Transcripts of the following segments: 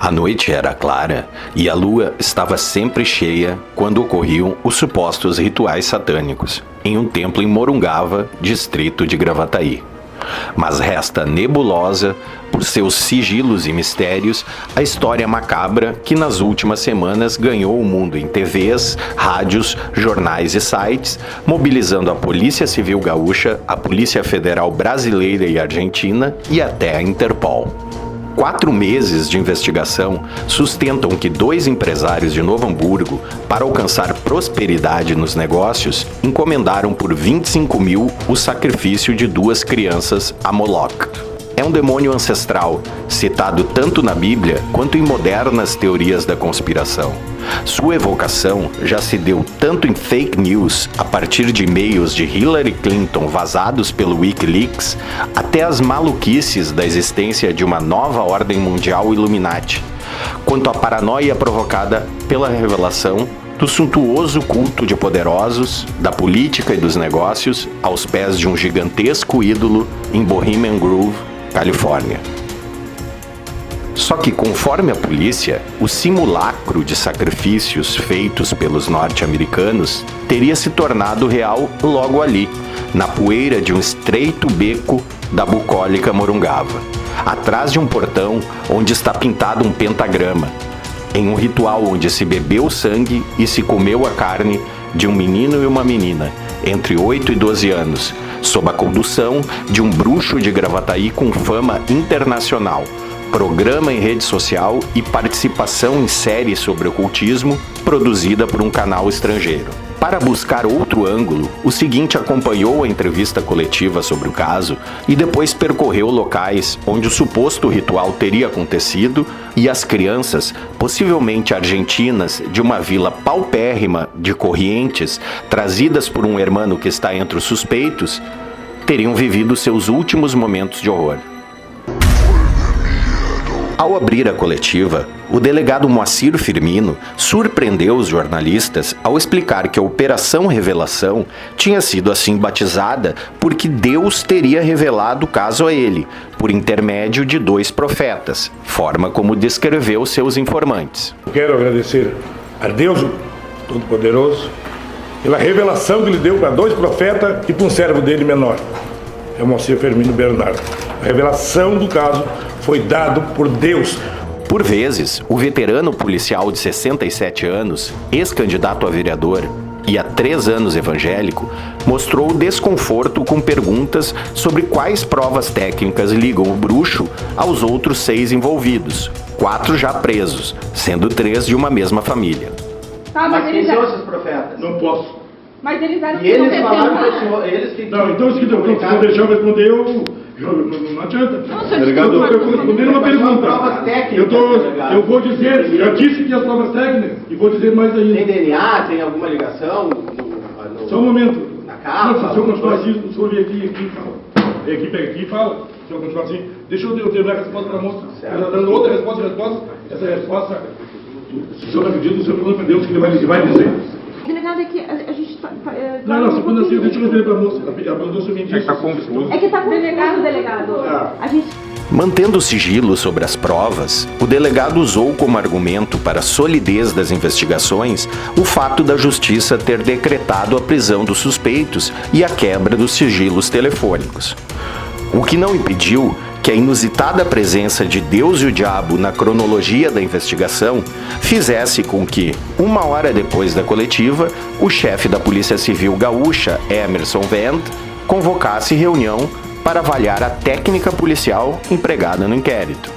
A noite era clara e a lua estava sempre cheia quando ocorriam os supostos rituais satânicos em um templo em Morungava, distrito de Gravataí. Mas resta nebulosa, por seus sigilos e mistérios, a história macabra que nas últimas semanas ganhou o mundo em TVs, rádios, jornais e sites, mobilizando a Polícia Civil Gaúcha, a Polícia Federal Brasileira e Argentina e até a Interpol. 4 meses de investigação sustentam que 2 empresários de Novo Hamburgo, para alcançar prosperidade nos negócios, encomendaram por 25 mil o sacrifício de 2 crianças a Moloch. É um demônio ancestral, citado tanto na Bíblia quanto em modernas teorias da conspiração. Sua evocação já se deu tanto em fake news, a partir de e-mails de Hillary Clinton vazados pelo Wikileaks, até as maluquices da existência de uma nova ordem mundial Illuminati, quanto a paranoia provocada pela revelação do suntuoso culto de poderosos, da política e dos negócios, aos pés de um gigantesco ídolo em Bohemian Grove, Califórnia. Só que, conforme a polícia, o simulacro de sacrifícios feitos pelos norte-americanos teria se tornado real logo ali, na poeira de um estreito beco da bucólica Morungava, atrás de um portão onde está pintado um pentagrama, em um ritual onde se bebeu sangue e se comeu a carne de um menino e uma menina, entre 8 e 12 anos, sob a condução de um bruxo de Gravataí com fama internacional, programa em rede social e participação em série sobre ocultismo produzida por um canal estrangeiro. Para buscar outro ângulo, o seguinte acompanhou a entrevista coletiva sobre o caso e depois percorreu locais onde o suposto ritual teria acontecido e as crianças, possivelmente argentinas, de uma vila paupérrima de Corrientes, trazidas por um hermano que está entre os suspeitos, teriam vivido seus últimos momentos de horror. Ao abrir a coletiva, o delegado Moacir Firmino surpreendeu os jornalistas ao explicar que a Operação Revelação tinha sido assim batizada porque Deus teria revelado o caso a ele, por intermédio de 2 profetas, forma como descreveu seus informantes. Quero agradecer a Deus Todo-Poderoso pela revelação que ele deu para 2 profetas e para um servo dele menor, é o Moacir Firmino Bernardo. A revelação do caso foi dado por Deus. Por vezes, o veterano policial de 67 anos, ex-candidato a vereador e há 3 anos evangélico, mostrou desconforto com perguntas sobre quais provas técnicas ligam o bruxo aos outros 6 envolvidos, 4 já presos, sendo 3 de uma mesma família. Mas quem são esses profetas? Não posso. Mas eles eram E eles falaram para o senhor, eles que... Não, então se não deixar eu responder, não adianta. Delegado, eu estou respondendo uma pergunta. Provas técnicas, Eu vou dizer, eu disse que as provas técnicas, e vou dizer mais ainda. Tem DNA, tem alguma ligação? Só um momento. Na capa? Não, se eu continuar assim, o senhor vem aqui e fala. Vem aqui, pega aqui e fala. Se eu continuar assim, deixa eu terminar a resposta para a moça. Eu já dando outra resposta, essa resposta, se o senhor acredita, o senhor pergunta para Deus que ele vai dizer. Delegado, é que a gente está... Não, segunda assim, deixa eu responder para a moça. A moça me disse. É que está com delegado. A gente... Mantendo o sigilo sobre as provas, o delegado usou como argumento para a solidez das investigações o fato da justiça ter decretado a prisão dos suspeitos e a quebra dos sigilos telefônicos. O que não impediu que a inusitada presença de Deus e o diabo na cronologia da investigação fizesse com que, 1 hora depois da coletiva, o chefe da Polícia Civil Gaúcha, Emerson Vend, convocasse reunião para avaliar a técnica policial empregada no inquérito.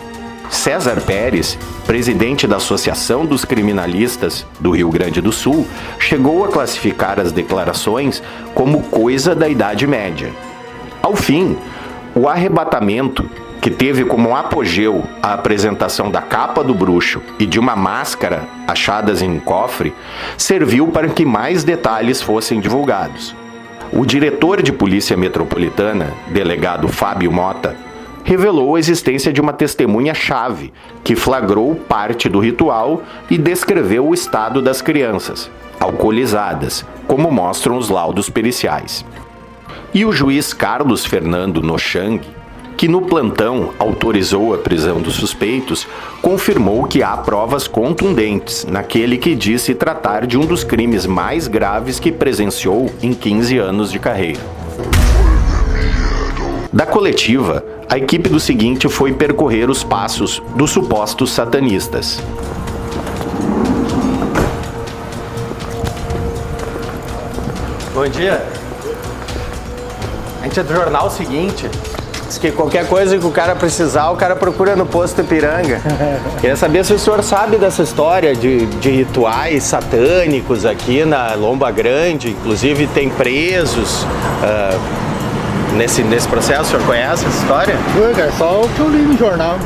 César Pérez, presidente da Associação dos Criminalistas do Rio Grande do Sul, chegou a classificar as declarações como coisa da Idade Média. Ao fim, o arrebatamento, que teve como apogeu a apresentação da capa do bruxo e de uma máscara achadas em um cofre, serviu para que mais detalhes fossem divulgados. O diretor de Polícia Metropolitana, delegado Fábio Mota, revelou a existência de uma testemunha-chave que flagrou parte do ritual e descreveu o estado das crianças, alcoolizadas, como mostram os laudos periciais. E o juiz Carlos Fernando Nochang, que no plantão autorizou a prisão dos suspeitos, confirmou que há provas contundentes naquele que diz se tratar de um dos crimes mais graves que presenciou em 15 anos de carreira. Da coletiva, a equipe do seguinte foi percorrer os passos dos supostos satanistas. Bom dia. A gente é do jornal O Seguinte. Diz que qualquer coisa que o cara precisar, o cara procura no posto Ipiranga. Queria saber se o senhor sabe dessa história de rituais satânicos aqui na Lomba Grande. Inclusive tem presos nesse processo. O senhor conhece essa história? Foi, cara, só o que eu li no jornal.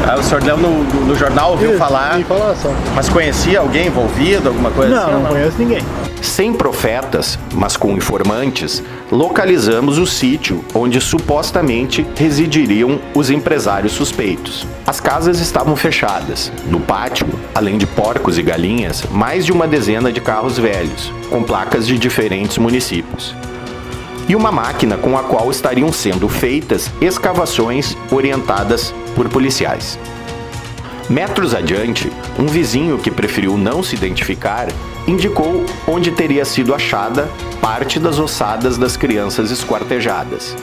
Ah, o senhor leu no jornal, ouviu falar? Ouvi falar só. Mas conhecia alguém envolvido, alguma coisa assim? Não conheço ninguém. Sem profetas, mas com informantes, localizamos o sítio onde supostamente residiriam os empresários suspeitos. As casas estavam fechadas. No pátio, além de porcos e galinhas, mais de uma dezena de carros velhos, com placas de diferentes municípios. E uma máquina com a qual estariam sendo feitas escavações orientadas por policiais. Metros adiante, um vizinho que preferiu não se identificar indicou onde teria sido achada parte das ossadas das crianças esquartejadas.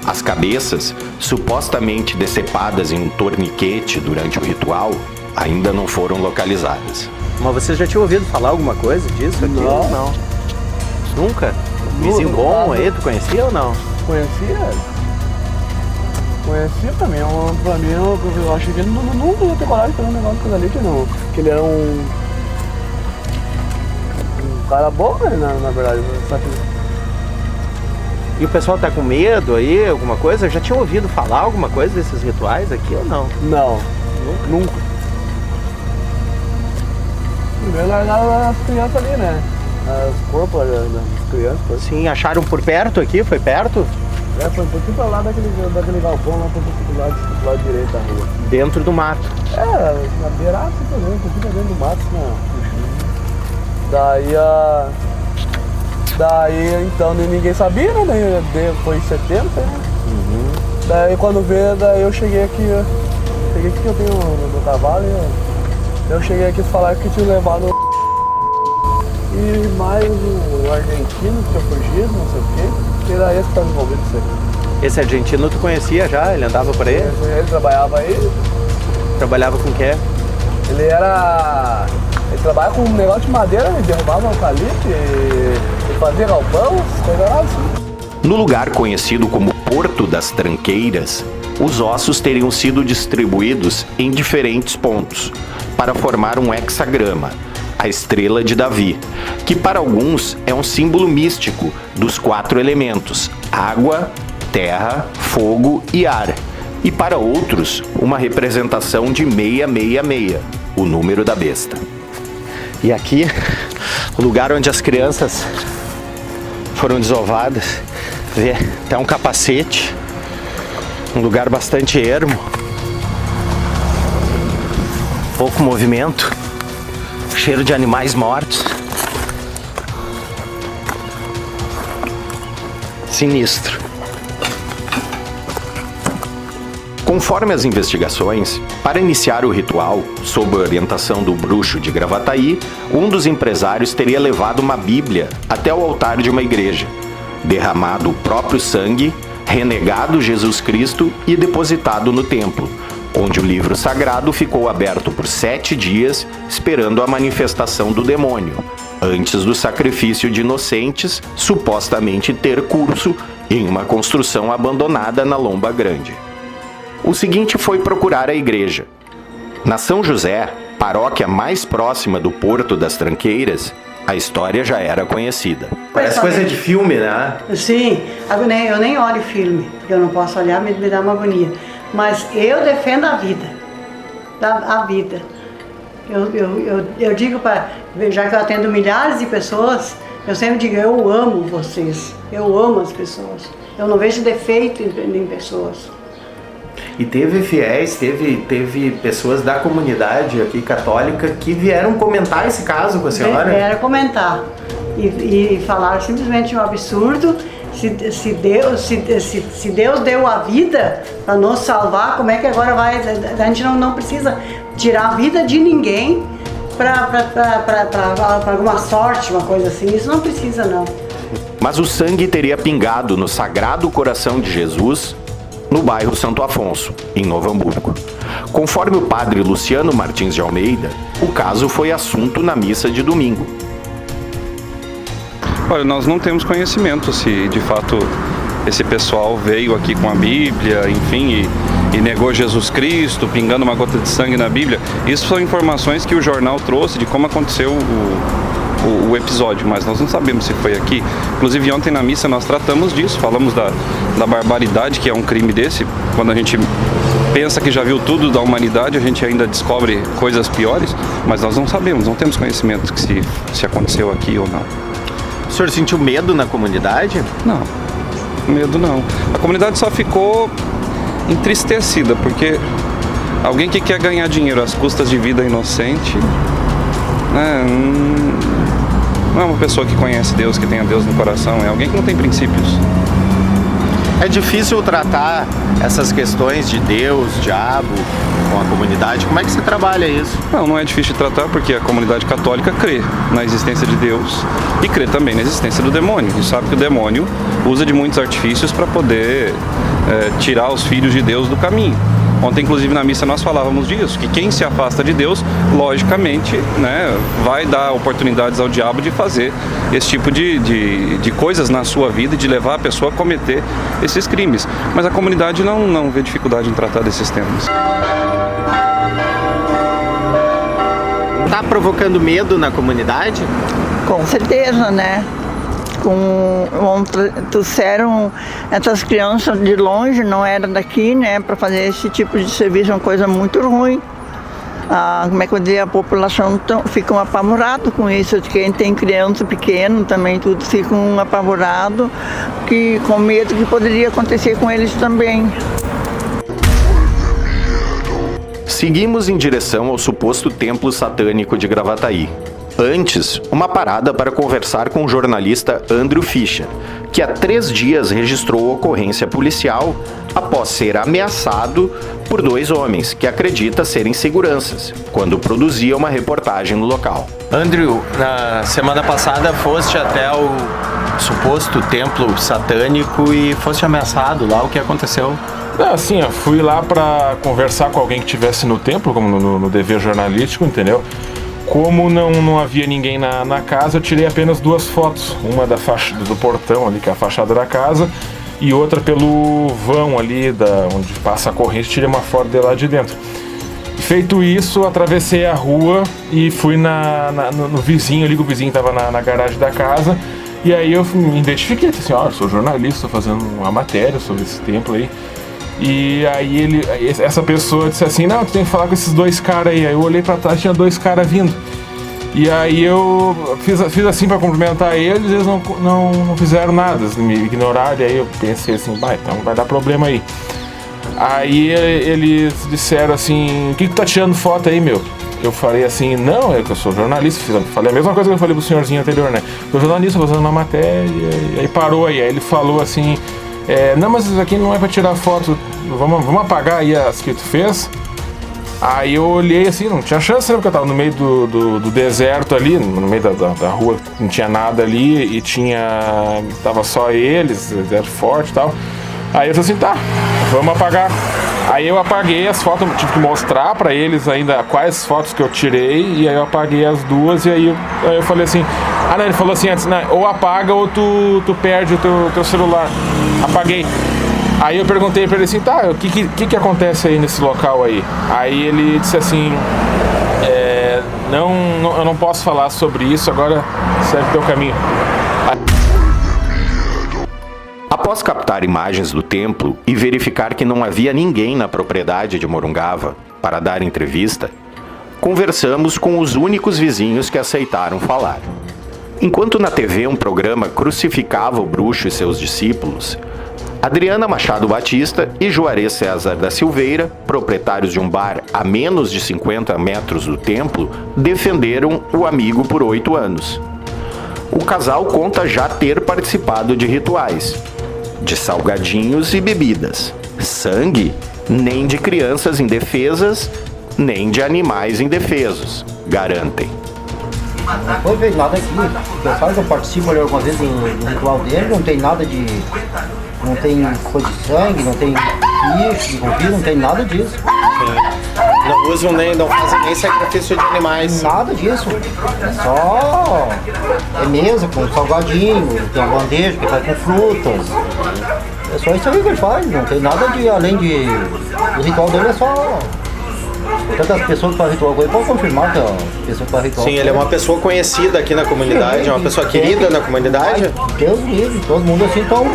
As cabeças, supostamente decepadas em um torniquete durante o ritual, ainda não foram localizadas. Mas você já tinha ouvido falar alguma coisa disso aqui? Não. Nunca? Vizinho bom aí, tu conhecia ou não? Conhecia pra mim, eu acho que ele nunca ia ter coragem de fazer um negócio com ali, que ele era um cara bom, né, na verdade. E o pessoal tá com medo aí, alguma coisa? Já tinha ouvido falar alguma coisa desses rituais aqui ou não? Não, nunca. Primeiro largaram as crianças ali, né? Os corpos das crianças. Sim, acharam por perto aqui? Foi perto? Foi um pouquinho pra lá daquele galpão, lá pro lado direito da rua. Dentro do mato? Na beirada assim também, um pouquinho dentro do mato, assim, Daí, então, ninguém sabia, né? Daí foi em setembro, né? Daí, quando veio, eu cheguei aqui que eu tenho no meu cavalo, e eu cheguei aqui e falaram que tinha levado e mais o argentino que tinha fugido, não sei o quê, e era esse que estava envolvido nisso aí. Esse argentino tu conhecia já? Ele andava por aí? Ele trabalhava aí. Trabalhava com o quê? Ele trabalha com um negócio de madeira, ele derrubava eucalipto e fazia galpão, coisa assim. No lugar conhecido como Porto das Tranqueiras, os ossos teriam sido distribuídos em diferentes pontos para formar um hexagrama, a estrela de Davi, que para alguns é um símbolo místico dos 4 elementos: água, terra, fogo e ar, e para outros uma representação de 666, o número da besta. E aqui, o lugar onde as crianças foram desovadas, vê até um capacete, um lugar bastante ermo, pouco movimento, cheiro de animais mortos. Sinistro. Conforme as investigações, para iniciar o ritual, sob a orientação do bruxo de Gravataí, um dos empresários teria levado uma Bíblia até o altar de uma igreja, derramado o próprio sangue, renegado Jesus Cristo e depositado no templo, onde o livro sagrado ficou aberto por 7 dias, esperando a manifestação do demônio, antes do sacrifício de inocentes supostamente ter curso em uma construção abandonada na Lomba Grande. O seguinte foi procurar a igreja. Na São José, paróquia mais próxima do Porto das Tranqueiras, a história já era conhecida. Parece coisa de filme, né? Sim, eu nem olho filme, porque eu não posso olhar, me dá uma agonia. Mas eu defendo a vida, a vida. Eu digo, já que eu atendo milhares de pessoas, eu sempre digo, eu amo vocês, eu amo as pessoas. Eu não vejo defeito em pessoas. E teve fiéis, teve pessoas da comunidade aqui católica que vieram comentar esse caso com a senhora? Vieram comentar e falaram simplesmente um absurdo. Se Deus deu a vida para nos salvar, como é que agora vai? A gente não precisa tirar a vida de ninguém para alguma sorte, uma coisa assim. Isso não precisa, não. Mas o sangue teria pingado no Sagrado Coração de Jesus, no bairro Santo Afonso, em Novo Hamburgo. Conforme o padre Luciano Martins de Almeida, o caso foi assunto na missa de domingo. Olha, nós não temos conhecimento se de fato esse pessoal veio aqui com a Bíblia, enfim, e negou Jesus Cristo, pingando uma gota de sangue na Bíblia. Isso são informações que o jornal trouxe de como aconteceu o episódio, mas nós não sabemos se foi aqui. Inclusive ontem na missa nós tratamos disso, falamos da barbaridade que é um crime desse. Quando a gente pensa que já viu tudo da humanidade, a gente ainda descobre coisas piores, mas nós não sabemos, não temos conhecimento que se aconteceu aqui ou não. O senhor sentiu medo na comunidade? Não, medo não. A comunidade só ficou entristecida, porque alguém que quer ganhar dinheiro às custas de vida inocente, né, não é uma pessoa que conhece Deus, que tenha Deus no coração, é alguém que não tem princípios. É difícil tratar essas questões de Deus, diabo, com a comunidade. Como é que você trabalha isso? Não é difícil de tratar porque a comunidade católica crê na existência de Deus e crê também na existência do demônio. E sabe que o demônio usa de muitos artifícios para poder tirar os filhos de Deus do caminho. Ontem, inclusive, na missa nós falávamos disso, que quem se afasta de Deus, logicamente, né, vai dar oportunidades ao diabo de fazer esse tipo de coisas na sua vida e de levar a pessoa a cometer esses crimes. Mas a comunidade não vê dificuldade em tratar desses temas. Tá provocando medo na comunidade? Com certeza, né? Trouxeram essas crianças de longe, não era daqui, né? Para fazer esse tipo de serviço é uma coisa muito ruim. Como é que eu digo? A população fica apavorada com isso. Quem tem criança pequena também, tudo fica apavorado, com medo que poderia acontecer com eles também. Seguimos em direção ao suposto templo satânico de Gravataí. Antes, uma parada para conversar com o jornalista Andrew Fischer, que há 3 dias registrou ocorrência policial após ser ameaçado por 2 homens que acredita serem seguranças, quando produzia uma reportagem no local. Andrew, na semana passada foste até o suposto templo satânico e foste ameaçado lá. O que aconteceu? Assim, eu fui lá para conversar com alguém que estivesse no templo, como no dever jornalístico, entendeu? Como não havia ninguém na casa, eu tirei apenas 2 fotos. Uma da faixa do portão ali, que é a fachada da casa, e outra pelo vão ali, onde passa a corrente, tirei uma foto de lá de dentro. Feito isso, atravessei a rua e fui no vizinho ali, que o vizinho estava na garagem da casa. E aí eu me identifiquei, assim, eu sou jornalista, estou fazendo uma matéria sobre esse templo aí. E aí essa pessoa disse assim, não, tu tem que falar com esses 2 caras aí. Aí eu olhei pra trás, tinha 2 caras vindo. E aí eu fiz assim pra cumprimentar eles não fizeram nada, eles me ignoraram. E aí eu pensei assim, então vai dar problema aí. Aí eles disseram assim, o que tu tá tirando foto aí, meu? Eu falei assim, não, é que eu sou jornalista, falei a mesma coisa que eu falei pro senhorzinho anterior, né? Sou jornalista, fazendo uma matéria, e aí parou aí ele falou assim, não, mas isso aqui não é pra tirar foto, vamos apagar aí as que tu fez. Aí eu olhei assim, não tinha chance, né, porque eu tava no meio do deserto ali, no meio da rua, não tinha nada ali, e tava só eles, deserto forte e tal. Aí eu falei assim, tá, vamos apagar. Aí eu apaguei as fotos, tive que mostrar pra eles ainda quais fotos que eu tirei, e aí eu apaguei as 2, e aí eu falei assim, não, ele falou assim antes, né, ou apaga ou tu perde o teu celular. Apaguei. Aí eu perguntei pra ele assim, tá, o que acontece aí nesse local aí? Aí ele disse assim, eu não posso falar sobre isso, agora segue o teu caminho. Após captar imagens do templo e verificar que não havia ninguém na propriedade de Morungava para dar entrevista, conversamos com os únicos vizinhos que aceitaram falar. Enquanto na TV um programa crucificava o bruxo e seus discípulos, Adriana Machado Batista e Juarez César da Silveira, proprietários de um bar a menos de 50 metros do templo, defenderam o amigo por 8 anos. o casal conta já ter participado de rituais, de salgadinhos e bebidas. Sangue, nem de crianças indefesas, nem de animais indefesos, garantem. Não foi feito nada aqui. Eu falo que eu participo ali algumas vezes do ritual dele, não tem nada de. Não tem coisa de sangue, não tem bicho, de convívio, não tem nada disso. Não usam não fazem nem sacrifício de animais. Nada disso. É só. É mesa com salgadinho, tem uma bandeja que faz com frutas. É só isso aí que ele faz, não tem nada de. Além de. O ritual dele é só. Tantas pessoas que fazem ritual com ele, pode confirmar que a pessoa que faz ritual. Sim, ele é uma pessoa conhecida aqui na comunidade, é uma pessoa querida na comunidade. Deus livre, todo mundo assim tão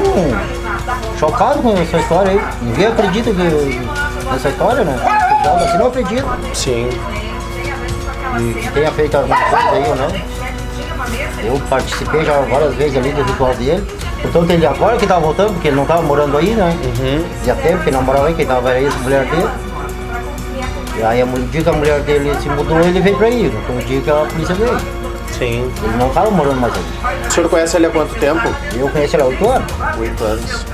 chocado com essa história aí. Ninguém acredita nessa história, né? Assim não acredita. Sim. E que tenha feito alguma coisa aí ou não. Eu participei já várias vezes ali do ritual dele. Portanto, ele agora que estava voltando, porque ele não estava morando aí, né? Já teve, porque não morava aí, quem estava era a mulher dele. E aí, o dia que a mulher dele se mudou, ele veio pra aí. Foi o dia que a polícia veio. Sim. Ele não estava morando mais aí. O senhor conhece ele há quanto tempo? Eu conheço ele há 8 anos. 8 anos.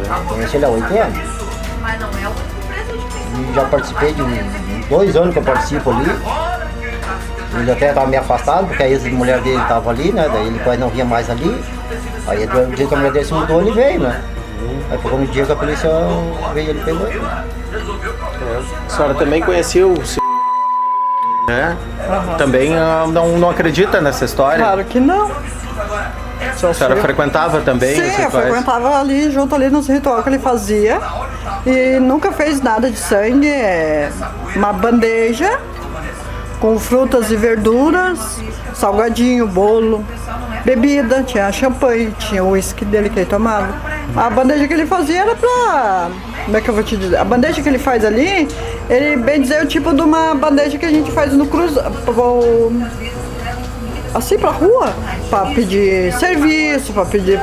Eu conheço ele há 8 anos. E já participei de 2 anos que eu participo ali. Ele até estava meio afastado, porque a ex-mulher dele estava ali, né? Daí ele quase não vinha mais ali. Aí o dia que a mulher dele se mudou, ele veio, né? Aí foi no dia que a polícia veio, ele pegou ele. A senhora também conhecia o né? Também não acredita nessa história? Claro que não. A senhora frequentava também? Sim, eu frequentava ali, junto ali nos rituais que ele fazia. E nunca fez nada de sangue. É uma bandeja com frutas e verduras, salgadinho, bolo, bebida, tinha champanhe, tinha o uísque dele que ele tomava. A bandeja que ele fazia era pra... Como é que eu vou te dizer? A bandeja que ele faz ali, ele bem dizer o tipo de uma bandeja que a gente faz no assim pra rua, pra pedir serviço, pra pedir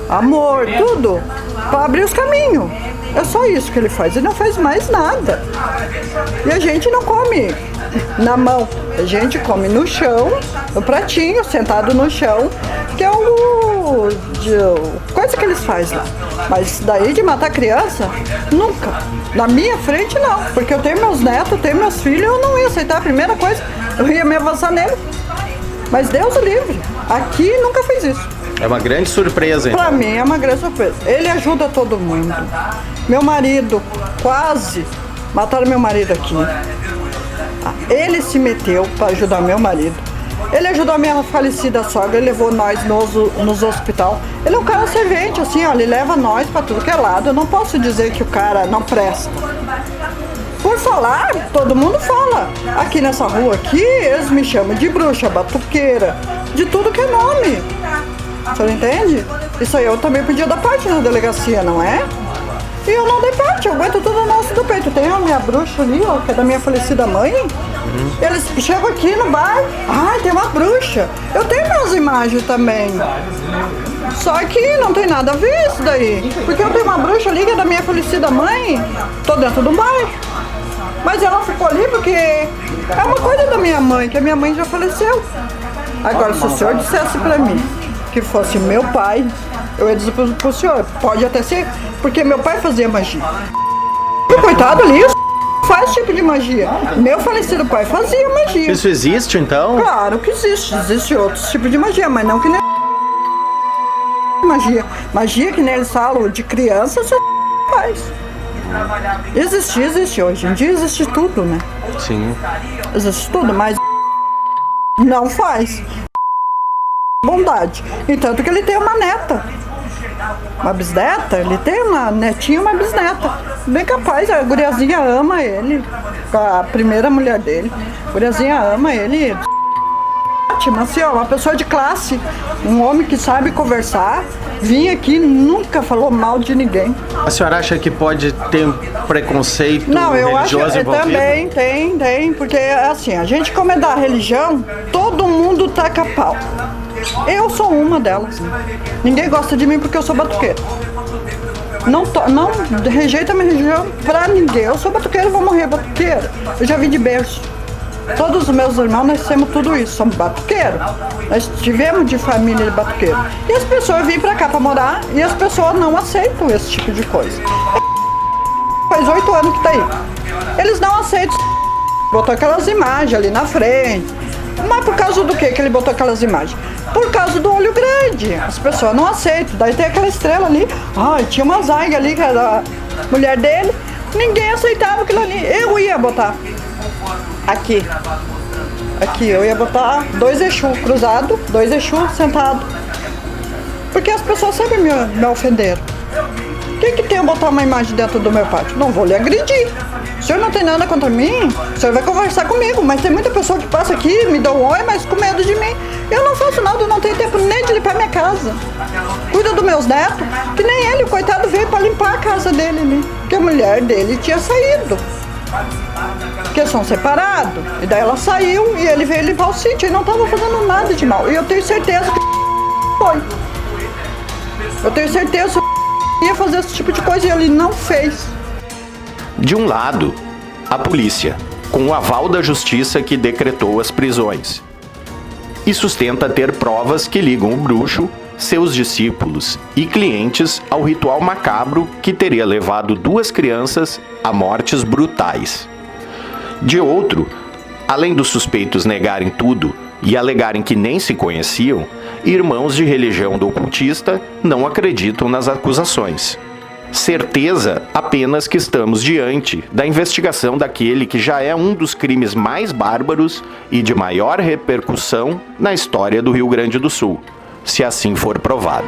amor, tudo, pra abrir os caminhos. É só isso que ele faz, ele não faz mais nada. E a gente não come na mão, a gente come no chão, no pratinho, sentado no chão, que é coisa que eles fazem lá. Mas daí de matar criança, nunca. Na minha frente não, porque eu tenho meus netos, eu tenho meus filhos, eu não ia aceitar a primeira coisa, eu ia me avançar nele. Mas Deus o livre, aqui nunca fez isso. É uma grande surpresa, então. Pra mim é uma grande surpresa. Ele ajuda todo mundo. Meu marido, quase mataram meu marido aqui. Ele se meteu para ajudar meu marido. Ele ajudou a minha falecida sogra, ele levou nós nos hospital. Ele é um cara servente, assim, ó, ele leva nós para tudo que é lado. Eu não posso dizer que o cara não presta. Por falar, todo mundo fala. Aqui nessa rua aqui, eles me chamam de bruxa, batuqueira, de tudo que é nome. Você não entende? Isso aí eu também podia dar parte na delegacia, não é? E eu não dei parte, eu aguento tudo nosso do peito. Tem a minha bruxa ali, ó, que é da minha falecida mãe. Eles chegam aqui no bar, ai, tem uma bruxa. Eu tenho minhas imagens também. Só que não tem nada a ver isso daí. Porque eu tenho uma bruxa ali que é da minha falecida mãe. Tô dentro do bar. Mas ela ficou ali porque é uma coisa da minha mãe, que a minha mãe já faleceu. Agora, se o senhor dissesse pra mim que fosse meu pai, eu ia dizer pro senhor, pode até ser, porque meu pai fazia magia. E coitado ali, faz tipo de magia. Meu falecido pai fazia magia. Isso existe, então? Claro que existe. Existe outros tipos de magia, mas não que nem magia. Magia que nem eles falam de criança, você faz. Existe. Hoje em dia existe tudo, né? Sim. Existe tudo, mas não faz. Bondade. E tanto que ele tem uma neta. Uma bisneta, ele tem uma netinha e uma bisneta. Bem capaz, a guriazinha ama ele. A primeira mulher dele. A guriazinha ama ele. Ótimo, assim, ó, uma pessoa de classe. Um homem que sabe conversar. Vinha aqui, nunca falou mal de ninguém. A senhora acha que pode ter preconceito não, eu religioso acho, envolvido? Também tem, porque assim, a gente como é da religião, todo mundo taca pau. Eu sou uma delas. Ninguém gosta de mim porque eu sou batuqueira. Não rejeita a minha religião pra ninguém. Eu sou batuqueira, vou morrer batuqueira. Eu já vim de berço. Todos os meus irmãos, nós temos tudo isso, somos batuqueiros. Nós tivemos de família de batuqueiro. E as pessoas vêm pra cá pra morar e as pessoas não aceitam esse tipo de coisa. Faz 8 anos que tá aí. Eles não aceitam. Botou aquelas imagens ali na frente. Mas por causa do que ele botou aquelas imagens? Por causa do olho grande. As pessoas não aceitam. Daí tem aquela estrela ali. Tinha uma Zaiga ali, que era a mulher dele. Ninguém aceitava aquilo ali. Eu ia botar. Aqui, eu ia botar 2 Exu cruzados, 2 Exu sentados. Porque as pessoas sempre me ofenderam. O que tem eu botar uma imagem dentro do meu pátio? Não vou lhe agredir. O senhor não tem nada contra mim, o senhor vai conversar comigo, mas tem muita pessoa que passa aqui, me dá um oi, mas com medo de mim. Eu não faço nada, eu não tenho tempo nem de limpar minha casa. Cuida dos meus netos, que nem ele, o coitado, veio para limpar a casa dele ali. Porque a mulher dele tinha saído. Porque são separados. E daí ela saiu e ele veio limpar o sítio e não estava fazendo nada de mal. E eu tenho certeza que foi. Eu tenho certeza que ia fazer esse tipo de coisa e ele não fez. De um lado, a polícia, com o aval da justiça que decretou as prisões, e sustenta ter provas que ligam o bruxo, seus discípulos e clientes ao ritual macabro que teria levado 2 crianças a mortes brutais. De outro, além dos suspeitos negarem tudo e alegarem que nem se conheciam, irmãos de religião do ocultista não acreditam nas acusações. Certeza apenas que estamos diante da investigação daquele que já é um dos crimes mais bárbaros e de maior repercussão na história do Rio Grande do Sul, se assim for provado.